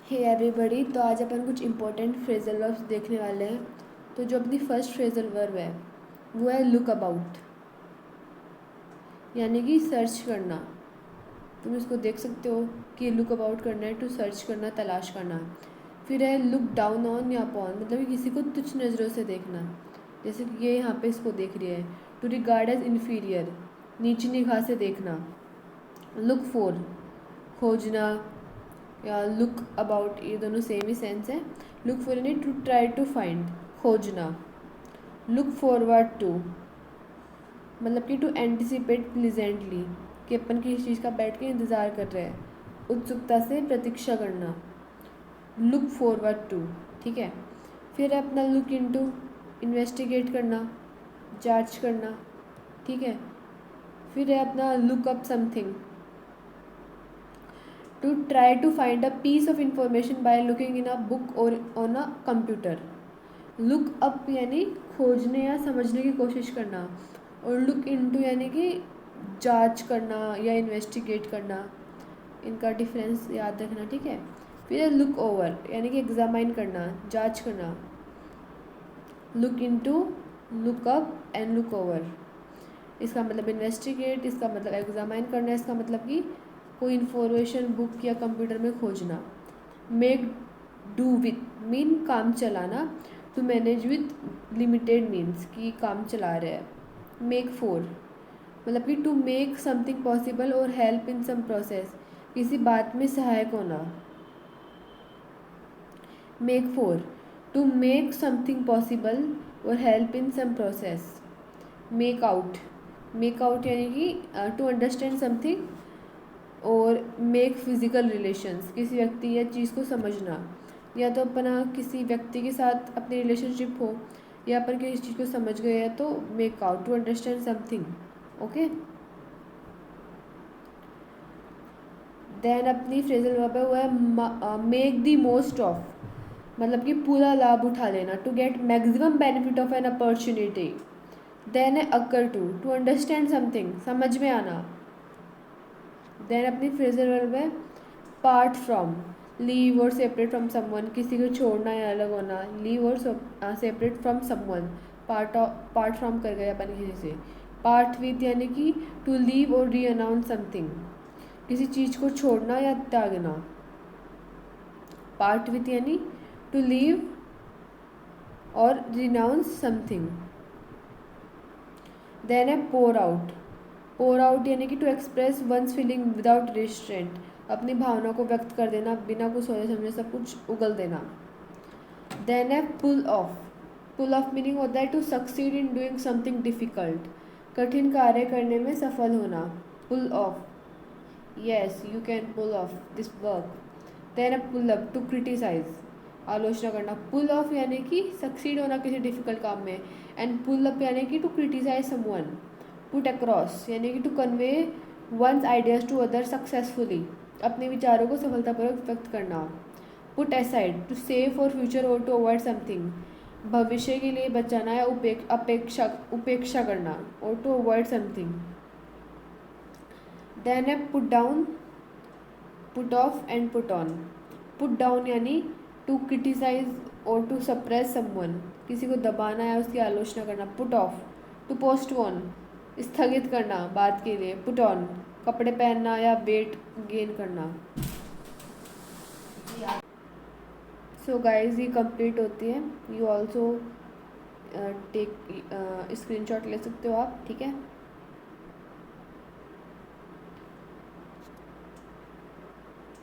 Hey everybody, तो आज अपन कुछ इंपॉर्टेंट फ्रेजल वर्ब्स देखने वाले हैं। तो जो अपनी फर्स्ट फ्रेजल वर्ब है वो है लुक अबाउट, यानी कि सर्च करना। तुम इसको देख सकते हो कि लुक अबाउट करना है, टू सर्च करना, तलाश करना। फिर है लुक डाउन ऑन या अपॉन, मतलब कि किसी को तुच्छ नज़रों से देखना, जैसे कि ये यहाँ पे इसको देख रही है। टू रिगार्ड एज इन्फीरियर, नीची निगाह से देखना। लुक फॉर, खोजना, या लुक अबाउट, ये दोनों सेम ही सेंस है। लुक फॉर यानी टू ट्राई टू फाइंड, खोजना। लुक फॉरवर्ड टू, मतलब कि टू एंटिसिपेट प्लीजेंटली, कि अपन किसी चीज़ का बैठ के इंतज़ार कर रहे हैं, उत्सुकता से प्रतीक्षा करना। लुक फॉरवर्ड टू, ठीक है। फिर है अपना लुक इनटू, इन्वेस्टिगेट करना, जांच करना, ठीक है। फिर है अपना look up something, to try to find a piece of information by looking in a book और on a computer. Look up यानी खोजने या समझने की कोशिश करना, और लुक इनटू यानी कि जांच करना या इन्वेस्टिगेट करना। इनका डिफरेंस याद रखना, ठीक है। फिर लुक ओवर यानी कि एग्जामाइन करना, जांच करना। Look into, look up and look over, इसका मतलब इन्वेस्टिगेट, इसका मतलब एग्जामाइन करना, इसका मतलब कि कोई इन्फॉर्मेशन बुक या कंप्यूटर में खोजना। मेक डू विथ मीन काम चलाना, to manage with limited means कि काम चला रहे हैं। मेक फॉर मतलब कि टू मेक समथिंग पॉसिबल और हेल्प इन सम प्रोसेस, किसी बात में सहायक होना। Make for to make something possible और help in some process. Make out, make out यानी कि टू अंडरस्टैंड समथिंग, और मेक फिजिकल रिलेशंस, किसी व्यक्ति या चीज़ को समझना। या तो अपना किसी व्यक्ति के साथ अपनी रिलेशनशिप हो, या अपन किसी चीज़ को समझ गए हैं, तो make out, to understand something. Okay, then अपनी फ्रेजल वर्ब है वो है मेक द मोस्ट ऑफ, मतलब कि पूरा लाभ उठा लेना, to get maximum benefit of an opportunity. Then है अकर टू अंडरस्टैंड समथिंग, समझ में आना। देन अपनी फ्रेजल वर्ब है पार्ट फ्रॉम, लीव और सेपरेट फ्रॉम समवन, किसी को छोड़ना या अलग होना। लीव और separate from someone, part from कर गए अपन किसी से। पार्ट विथ यानी कि टू लीव और री अनाउंस समथिंग, किसी चीज़ को छोड़ना या त्यागना। पार्ट विथ यानी टू लीव और रिनाउंस समथिंग। देन है पोर आउट, पोर आउट यानी कि to express one's feeling without restraint, अपनी भावना को व्यक्त कर देना बिना कुछ सोचे समझे, सब कुछ उगल देना। देन है pull off, pull off meaning होता है to succeed in doing something difficult, कठिन कार्य करने में सफल होना। Pull off, yes you can pull off this work. Then है पुल अप, टू क्रिटिसाइज, आलोचना करना। पुल ऑफ यानी कि सक्सीड होना किसी डिफ़िकल्ट काम में, एंड पुल अप यानी कि to criticise someone. Put across यानी कि to convey one's ideas to other successfully, अपने विचारों को सफलतापूर्वक व्यक्त करना। Put aside, to save for future और टू अवॉइड समथिंग, भविष्य के लिए बचाना या उपेक्षा करना, और टू अवॉइड समथिंग। देन है put down, put off and put on. Put down यानी टू क्रिटिसाइज और टू सप्रेस समवन, किसी को दबाना या उसकी आलोचना करना। पुट ऑफ, टू पोस्टपोन, स्थगित करना बात के लिए। पुट ऑन, कपड़े पहनना या वेट गेन करना। सो गाइज ये कंप्लीट होती है। यू ऑल्सो टेक स्क्रीनशॉट ले सकते हो आप, ठीक है।